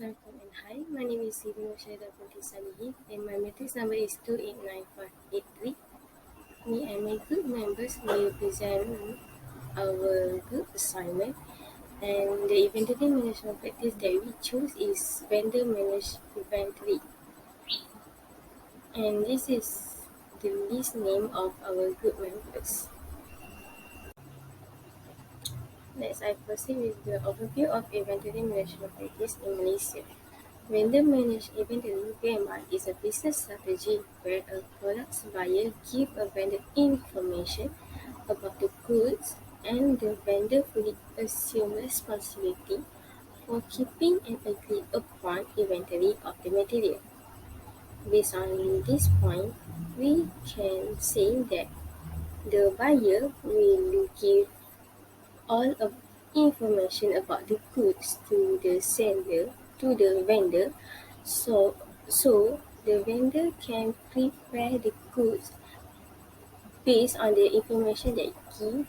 Assalamualaikum and hi. My name is Siti Nurshida Binti Salihin and my matrix number is 289583. Me and my group members will present our group assignment, and the inventory management practice that we choose is vendor managed inventory. And this is the list name of our group members. Next, I proceed with the overview of inventory management practice in Malaysia. Vendor managed inventory (VMI) is a business strategy where a product's buyer gives a vendor information about the goods and the vendor fully assumes responsibility for keeping an agreed upon inventory of the material. Based on this point, we can say that the buyer will give all of information about the goods to the vendor, so the vendor can prepare the goods based on the information that given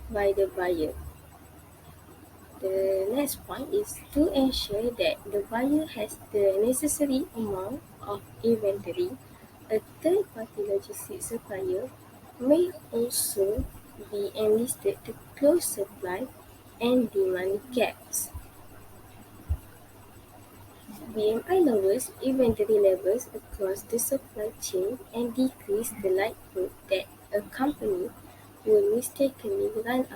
by the buyer. The next point is to ensure that the buyer has the necessary amount of inventory. A third-party logistics supplier may also be enlisted to close supply and demand gaps. BMI lowers inventory levels across the supply chain and decreases the likelihood that a company will mistakenly run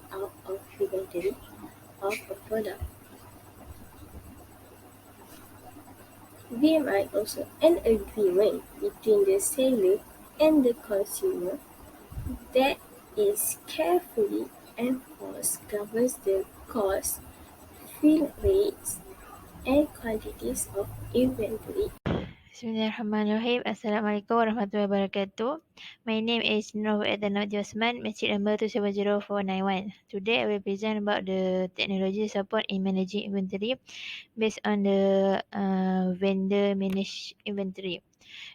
out of inventory of a product. BMI also an agreement between the seller and the consumer that is carefully enforced governs the cost, fill rates, and quantities of inventory. Bismillahirrahmanirrahim. Assalamualaikum warahmatullahi wabarakatuh. My name is Nur Edna Josman, matric number 2704491. Today I will present about the technology support in managing inventory based on the vendor managed inventory.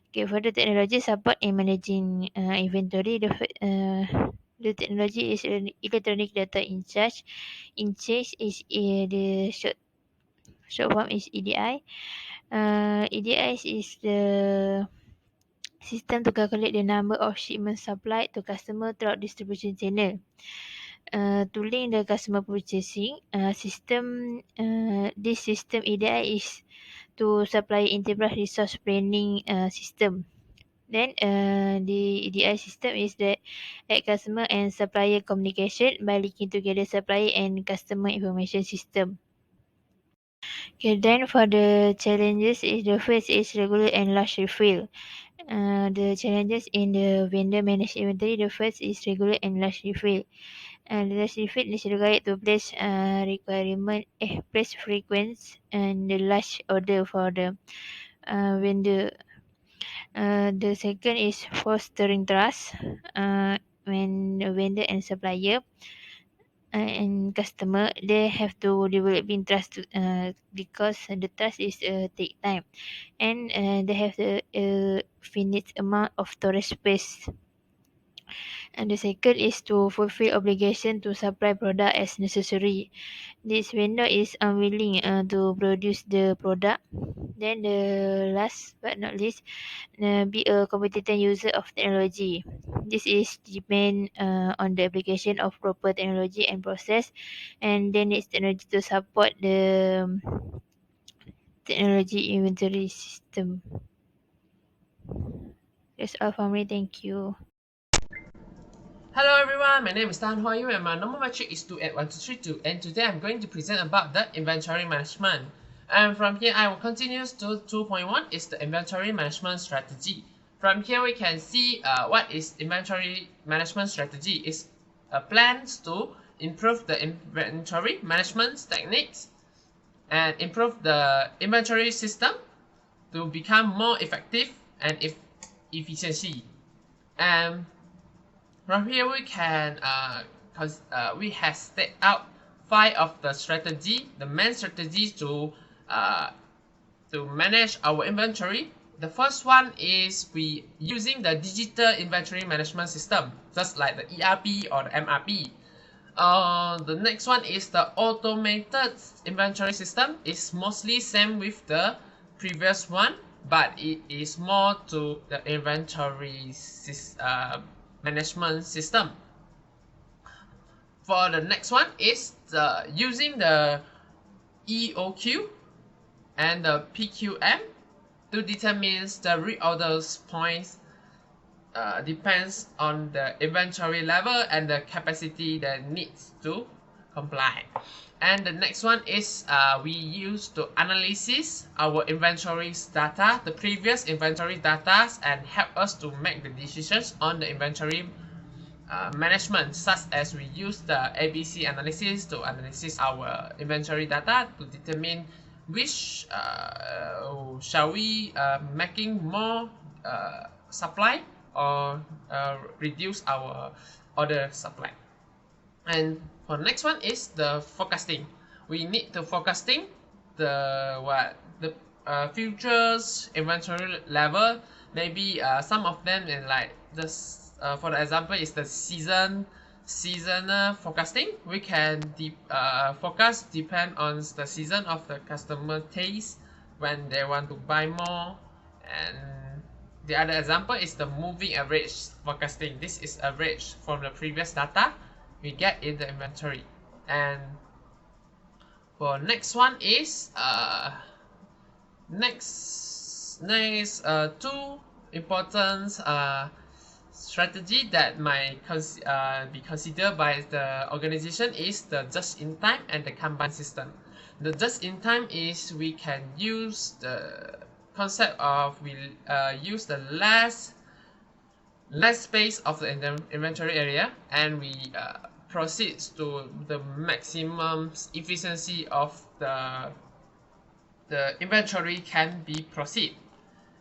Okay, for the technology support in managing inventory, the technology is electronic data in charge. In charge is the short form is EDI. EDI is the system to calculate the number of shipments supplied to customer throughout distribution channel. To link the customer purchasing system, this system EDI is to supply enterprise resource planning system. Then the EDI system is the customer and supplier communication by linking together supplier and customer information system. Okay, then for the challenges is the first is regular and large refill. The challenges in the vendor managed inventory, the first is regular and large refill. The large refill is required to place place frequent and the large order for the vendor. The second is fostering trust when the vendor and supplier and customer, they have to develop in trust because the trust is take time, and they have the finite amount of storage space. And the second is to fulfill obligation to supply product as necessary. This vendor is unwilling to produce the product. Then the last but not least, be a competent user of technology. This is depend on the application of proper technology and process, and then it's technology to support the technology inventory system. That's all for me. Thank you. Hello everyone, my name is Tan Hua Yu and my number metric is 281232, and today I'm going to present about the inventory management. And from here I will continue to 2.1 is the inventory management strategy. From here we can see what is inventory management strategy is plans to improve the inventory management techniques and improve the inventory system to become more effective and efficiency. And from here we can we have set out 5 of the strategy, the main strategies to manage our inventory. The first one is we using the digital inventory management system, just like the ERP or the MRP. The next one is the automated inventory system. It's mostly same with the previous one, but it is more to the inventory management system. For the next one is using the EOQ and the PQM to determine the reorders points. Depends on the inventory level and the capacity that needs to comply. And the next one is we use to analysis our inventory data, the previous inventory data, and help us to make the decisions on the inventory management, such as we use the ABC analysis to analyze our inventory data to determine which shall we making more supply or reduce our order supply. And for the next one is the forecasting. We need to forecasting the futures inventory level. Maybe some of them in like this. For the example, is the seasonal forecasting. We can forecast depend on the season of the customer taste when they want to buy more. And the other example is the moving average forecasting. This is average from the previous data we get in the inventory. And for next one is next two important strategy that might be considered by the organization is the just-in-time and the Kanban system. The just-in-time is we can use the concept of we use the less space of the inventory area, and we proceed to the maximum efficiency of the inventory can be proceed.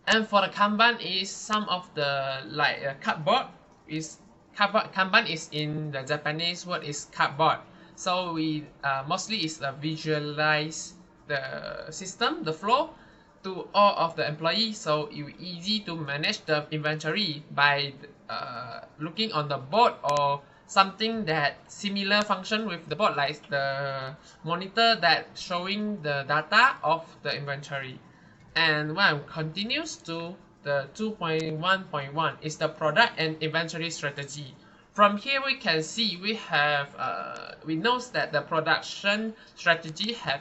And for the Kanban is some of the like cardboard is Kanban is in the Japanese word is cardboard. So we mostly is visualize the system, the flow to all of the employees, so it's easy to manage the inventory by looking on the board or something that similar function with the board, like the monitor that showing the data of the inventory. And one continues to the 2.1.1 is the product and inventory strategy. From here we can see we have we know that the production strategy have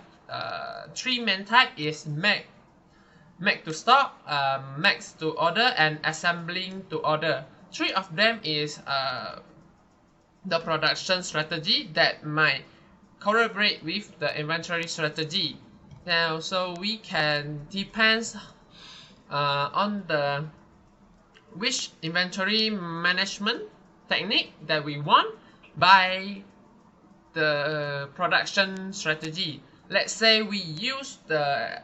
three main type is make to stock, max to order, and assembling to order. Three of them is the production strategy that might corroborate with the inventory strategy. Now, so we can depends on the which inventory management technique that we want by the production strategy. Let's say we use the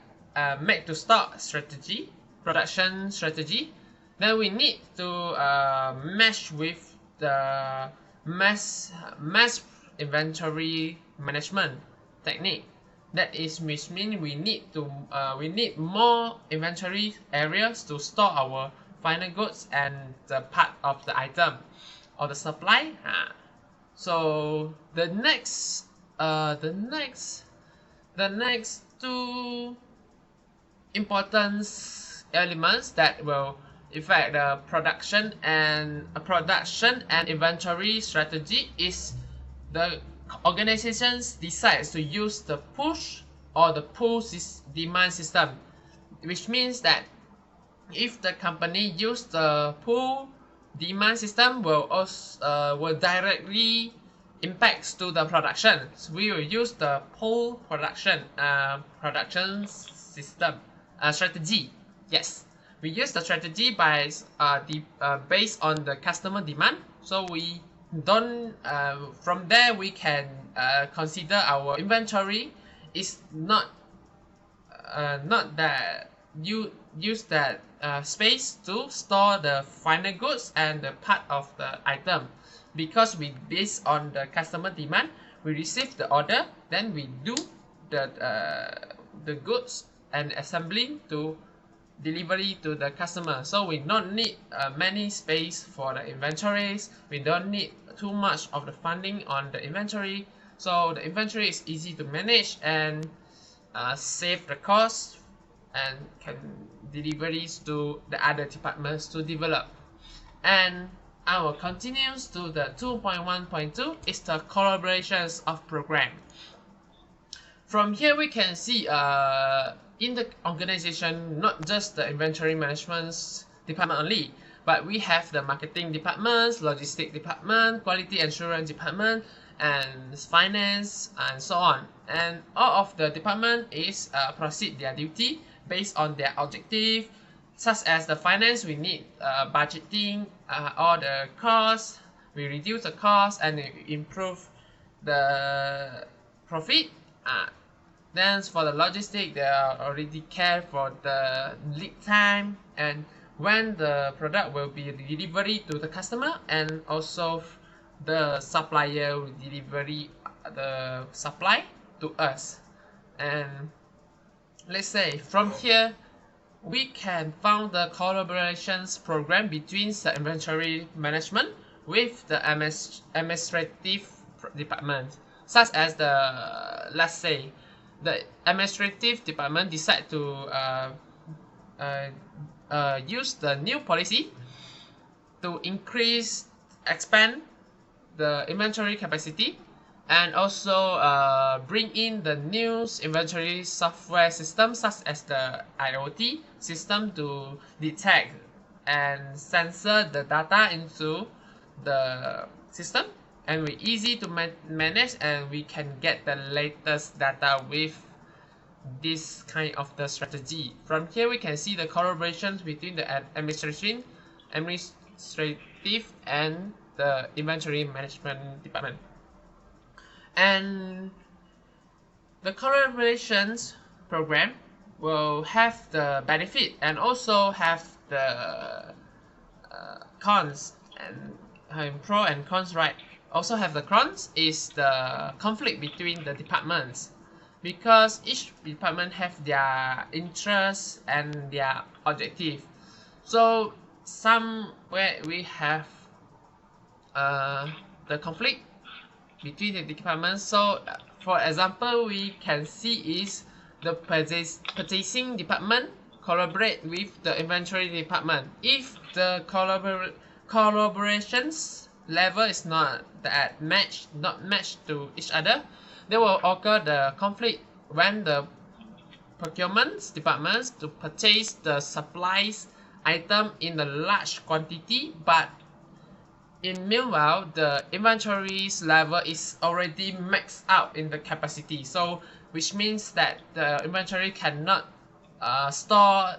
make to stock strategy, production strategy, then we need to match with the mass inventory management technique. That is, which means we need more inventory areas to store our final goods and the part of the item or the supply. So the next two important elements that will affect the production and inventory strategy is the organizations decides to use the push or the pull demand system, which means that if the company use the pull demand system will directly impacts to the production. So we will use the pull production system strategy. Yes, we use the strategy by based on the customer demand. So we don't from there we can consider our inventory is not that you use that space to store the final goods and the part of the item, because we based on the customer demand, we receive the order, then we do the goods and assembling to delivery to the customer. So we don't need many space for the inventories. We don't need too much of the funding on the inventory. So the inventory is easy to manage and save the cost and can deliveries to the other departments to develop. And I will continue to the 2.1.2 is the collaborations of program. From here we can see in the organization not just the inventory management department only, but we have the marketing departments, logistic department, quality assurance department, and finance and so on. And all of the department is proceed their duty based on their objective, such as the finance we need budgeting all the costs, we reduce the cost and improve the profit. Then for the logistic, they are already care for the lead time and when the product will be delivered to the customer, and also the supplier will deliver the supply to us. And let's say from here we can found the collaborations program between the inventory management with the administrative department, such as the let's say the administrative department decide to use the new policy to expand the inventory capacity, and also bring in the new inventory software system such as the IoT system to detect and censor the data into the system, and we easy to manage and we can get the latest data with this kind of the strategy. From here we can see the collaborations between the administrative and the inventory management department. And the collaborations program will have the benefit and also have the cons and pro and cons, right? Also have the cons is the conflict between the departments, because each department have their interests and their objective. So somewhere we have the conflict between the departments. So for example, we can see is the purchasing department collaborate with the inventory department. If the collaborations level is not matched to each other, there will occur the conflict when the procurement departments to purchase the supplies item in a large quantity, but in meanwhile the inventories level is already maxed out in the capacity, so which means that the inventory cannot store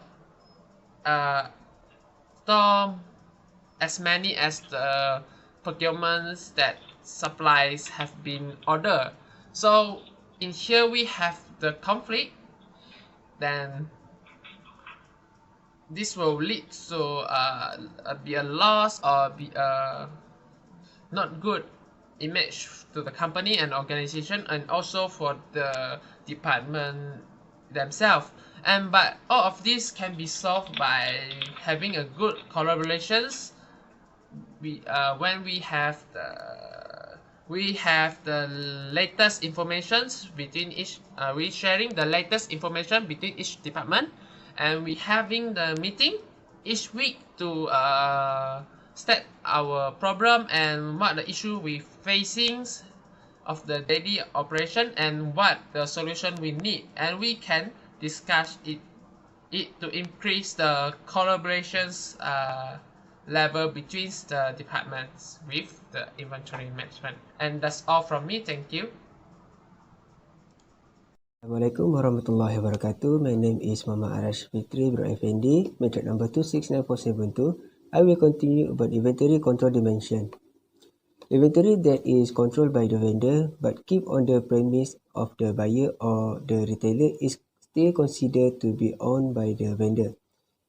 as many as the procurements that supplies have been ordered. So in here we have the conflict, then this will lead to be a loss or be a not good image to the company and organization, and also for the department themselves. And but all of this can be solved by having a good collaborations. When we have the latest informations between each we sharing the latest information between each department, and we having the meeting each week to state our problem and what the issue we facing of the daily operation and what the solution we need, and we can discuss it to increase the collaborations level between the departments with the inventory management. And that's all from me. Thank you. Assalamualaikum warahmatullahi wabarakatuh. My name is Mama Arash Fitri Bro Effendi, method number 269472. I will continue about inventory control dimension. Inventory that is controlled by the vendor but keep on the premise of the buyer or the retailer is still considered to be owned by the vendor.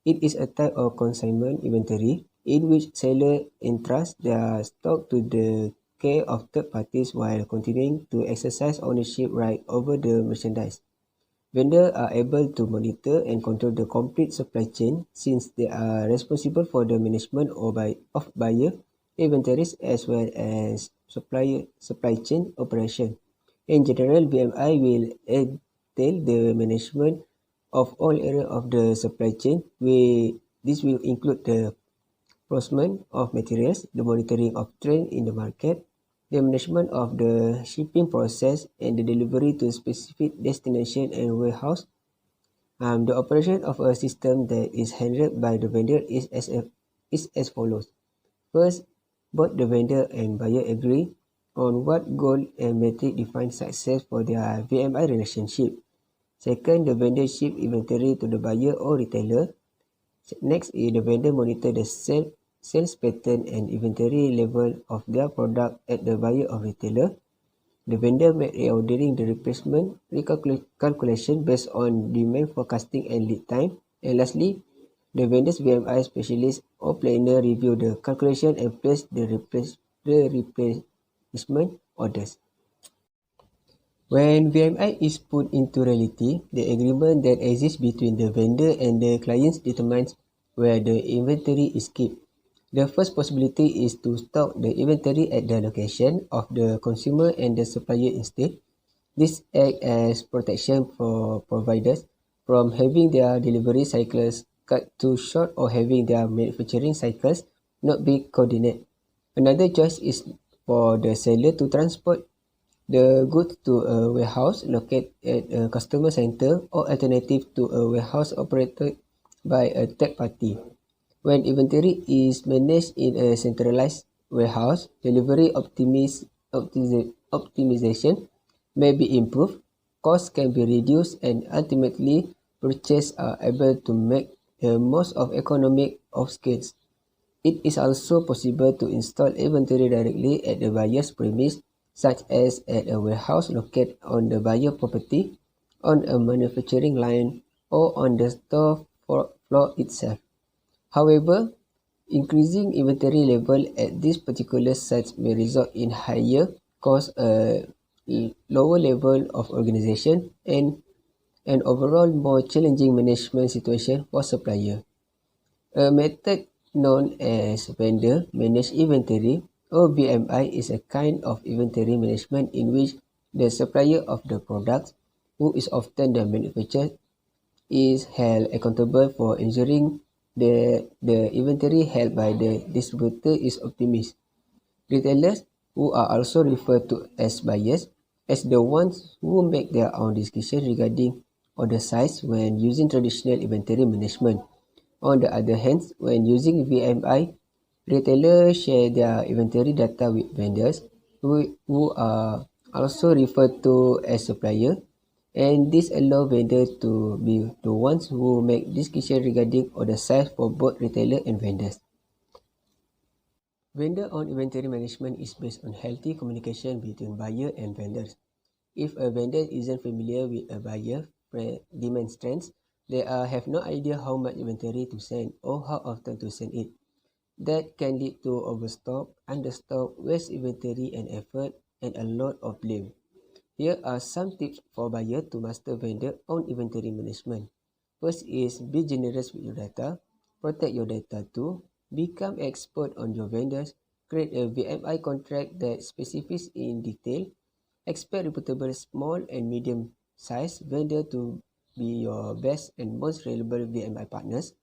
It is a type of consignment inventory in which seller entrusts their stock to the care of third parties while continuing to exercise ownership right over the merchandise. Vendors are able to monitor and control the complete supply chain since they are responsible for the management of buyer inventories as well as supply chain operation. In general, BMI will entail the management of all areas of the supply chain. This will include the procurement of materials, the monitoring of trends in the market, the management of the shipping process, and the delivery to specific destination and warehouse. The operation of a system that is handled by the vendor is as follows. First, both the vendor and buyer agree on what goal and metric define success for their VMI relationship. Second, the vendor ship inventory to the buyer or retailer. Next is the vendor monitor the sales pattern and inventory level of their product at the buyer or retailer. The vendor make reordering the replacement calculation based on demand forecasting and lead time. And lastly, the vendor's VMI specialist or planner review the calculation and place the replacement orders. When VMI is put into reality, the agreement that exists between the vendor and the clients determines where the inventory is kept. The first possibility is to stock the inventory at the location of the consumer and the supplier instead. This acts as protection for providers from having their delivery cycles cut too short or having their manufacturing cycles not be coordinated. Another choice is for the seller to transport the goods to a warehouse located at a customer center or alternative to a warehouse operated by a third party. When inventory is managed in a centralized warehouse, delivery optimization may be improved, costs can be reduced, and ultimately purchasers are able to make the most of economic of scales. It is also possible to install inventory directly at the buyer's premise, such as at a warehouse located on the buyer property, on a manufacturing line, or on the store floor itself. However, increasing inventory level at these particular sites may result in higher costs, a lower level of organization, and an overall more challenging management situation for supplier. A method known as vendor managed inventory or VMI is a kind of inventory management in which the supplier of the product, who is often the manufacturer, is held accountable for ensuring the inventory held by the distributor is optimized. Retailers, who are also referred to as buyers, as the ones who make their own decision regarding order size when using traditional inventory management. On the other hand, when using VMI, retailers share their inventory data with vendors, who are also referred to as suppliers, and this allows vendors to be the ones who make decisions regarding order size for both retailers and vendors. Vendor-owned inventory management is based on healthy communication between buyer and vendors. If a vendor isn't familiar with a buyer demand trends, they have no idea how much inventory to send or how often to send it. That can lead to overstock, understock, waste inventory and effort, and a lot of blame. Here are some tips for buyers to master vendor-owned inventory management. First is be generous with your data. Protect your data too. Become expert on your vendors. Create a VMI contract that specifies in detail. Expect reputable small and medium-sized vendor to be your best and most reliable VMI partners.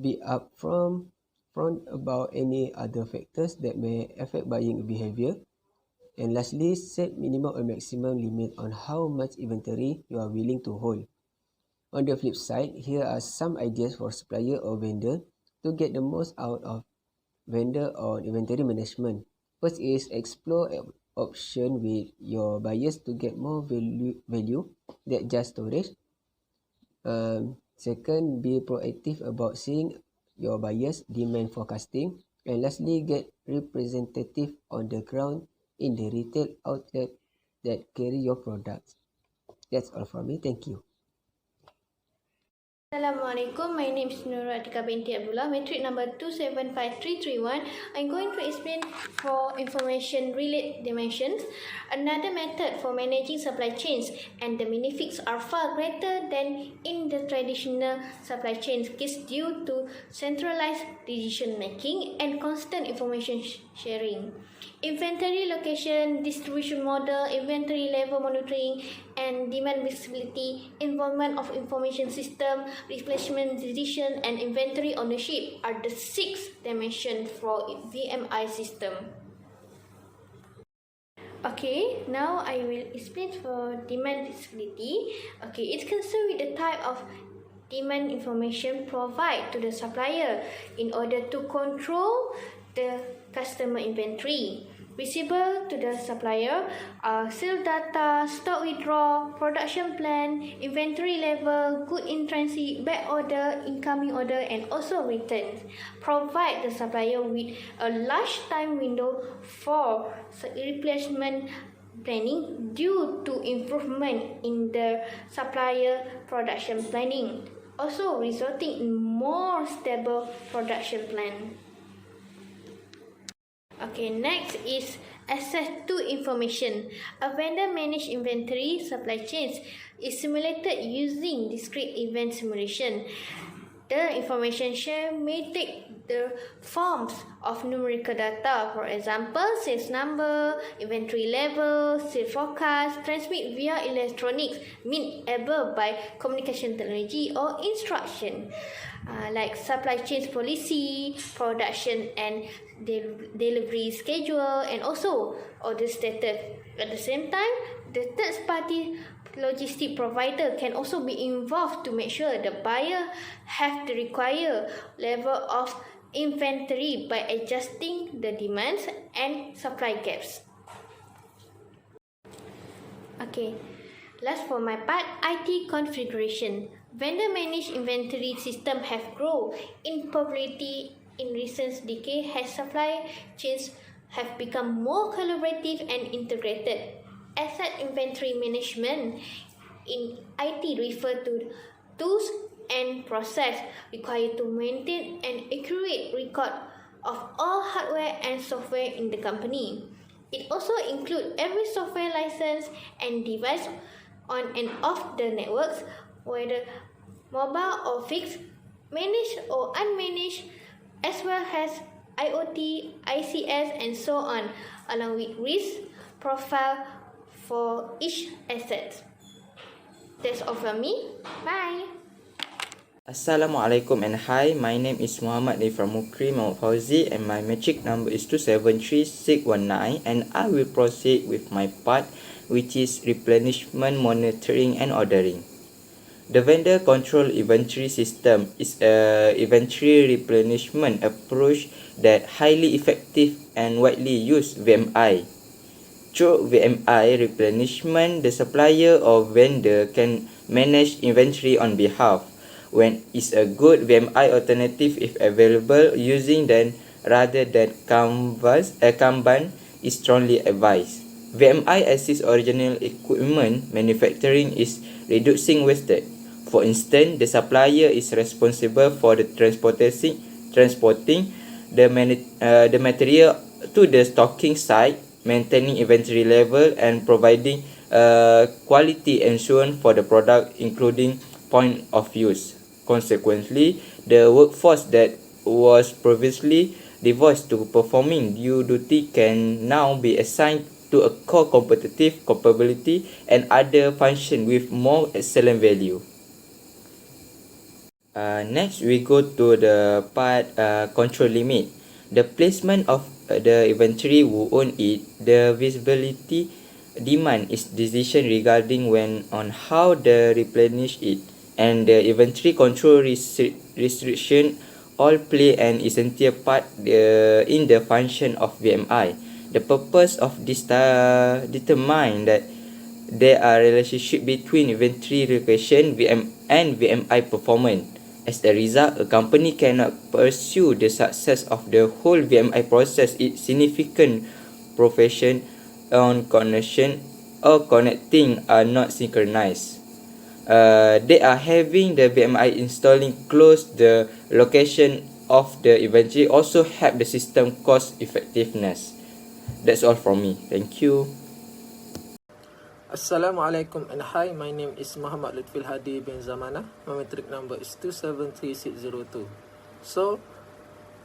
Be upfront about any other factors that may affect buying behavior. And lastly, set minimum or maximum limit on how much inventory you are willing to hold. On the flip side, here are some ideas for supplier or vendor to get the most out of vendor or inventory management. First is explore option with your buyers to get more value than just storage. Second, be proactive about seeing your buyers' demand forecasting. And lastly, get representative on the ground in the retail outlet that carry your products. That's all from me. Thank you. Assalamualaikum, my name is Nurul Atika binti Abdullah, metric number 275331. I'm going to explain for information related dimensions. Another method for managing supply chains, and the benefits are far greater than in the traditional supply chains is due to centralized decision making and constant information sharing. Inventory location, distribution model, inventory level monitoring, and demand visibility, involvement of information system, replacement decision, and inventory ownership are the 6 dimensions for VMI system. Okay, now I will explain for demand visibility. Okay, it's concerned with the type of demand information provided to the supplier in order to control the customer inventory. Visible to the supplier are sales data, stock withdrawal, production plan, inventory level, good in transit, back order, incoming order, and also returns. Provide the supplier with a large time window for replacement planning due to improvement in the supplier production planning, also resulting in more stable production plan. Okay, next is access to information. A vendor managed inventory supply chains is simulated using discrete event simulation. The information share may take the forms of numerical data, for example, sales number, inventory level, sales forecast, transmit via electronics, enabled by communication technology or instruction. Like supply chain policy, production and delivery schedule, and also order status. At the same time, the third party logistic provider can also be involved to make sure the buyer have the required level of inventory by adjusting the demands and supply gaps. Okay, last for my part, IT configuration. Vendor managed inventory system have grown in popularity in recent decades as supply chains have become more collaborative and integrated. Asset inventory management in IT refer to tools and process required to maintain an accurate record of all hardware and software in the company. It also includes every software license and device on and off the networks, whether mobile or fixed, managed or unmanaged, as well as IoT, ICS, and so on, along with risk profile for each asset. That's all from me. Bye. Assalamualaikum and hi, my name is Muhammad Nifra Mukri Muhammad Fauzi and my metric number is 273619, and I will proceed with my part, which is replenishment monitoring and ordering. The vendor control inventory system is a inventory replenishment approach that highly effective and widely used VMI. Through VMI replenishment, the supplier or vendor can manage inventory on behalf. When is a good VMI alternative if available, using them rather than Kanban is strongly advised. VMI assists original equipment manufacturing is reducing wastage. For instance, the supplier is responsible for the transporting the material to the stocking site, maintaining inventory level, and providing quality assurance for the product, including point of use. Consequently, the workforce that was previously devoted to performing due duty can now be assigned to a core competitive capability and other function with more excellent value. Next, we go to the part control limit. The placement of the inventory who own it, the visibility demand is decision regarding when on how the replenish it, and the inventory control restriction all play an essential part in the function of VMI. The purpose of this determine that there are relationship between inventory location and VMI performance. As a result, a company cannot pursue the success of the whole VMI process if significant profession on connection or connecting are not synchronized. they are having the VMI installing close the location of the inventory also help the system cost effectiveness. That's all from me. Thank you. Assalamualaikum and hi, my name is Muhammad Lutfil Hadi bin Zamana. My metric number is 273602. So,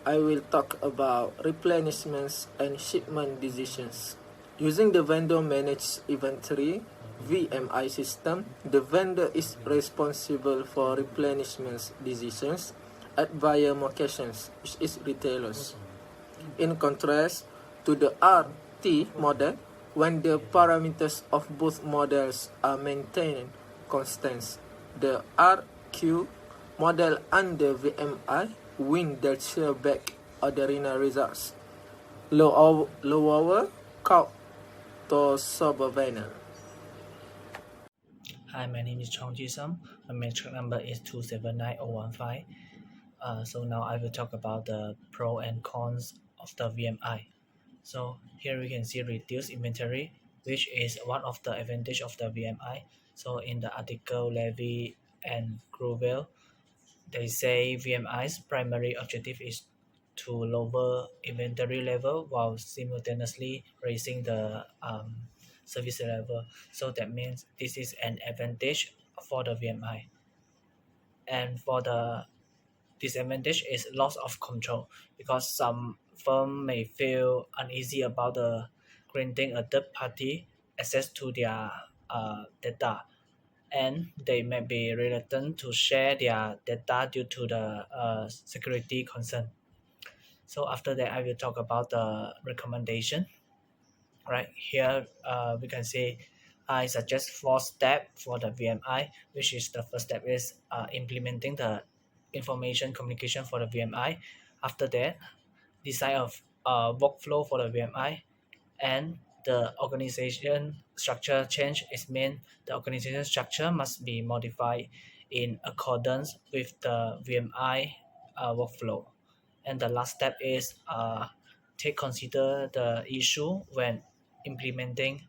I will talk about replenishments and shipment decisions. Using the vendor managed inventory VMI system, the vendor is responsible for replenishments decisions at buyer locations, which is retailers. In contrast to the RT model, when the parameters of both models are maintained constant, the RQ model and the VMI win their share back ordinary results. Lower count to survival. Hi, my name is Chong Ji Sum. My metric number is 279015. So now I will talk about the pro and cons of the VMI. So here we can see reduced inventory, which is one of the advantage of the VMI. So in the article Levy and Gruvell, they say VMI's primary objective is to lower inventory level while simultaneously raising the service level. So that means this is an advantage for the VMI. And for the disadvantage is loss of control, because some firm may feel uneasy about the granting a third party access to their data, and they may be reluctant to share their data due to the security concern. So after that, I will talk about the recommendation. Right here, we can see I suggest 4 steps for the VMI, which is the first step is implementing the information communication for the VMI. After that, design of workflow for the VMI, and the organization structure change is mean the organization structure must be modified in accordance with the VMI workflow. And the last step is take consider the issue when implementing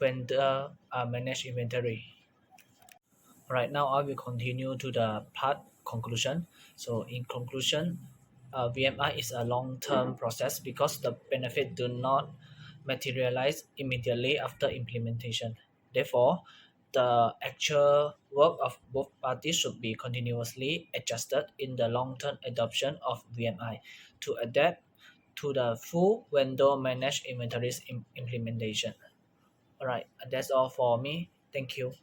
vendor managed inventory. Right now, I will continue to the part conclusion. So in conclusion, VMI is a long-term process because the benefit do not materialize immediately after implementation. Therefore, the actual work of both parties should be continuously adjusted in the long-term adoption of VMI to adapt to the full vendor managed inventories implementation. All right, that's all for me. Thank you.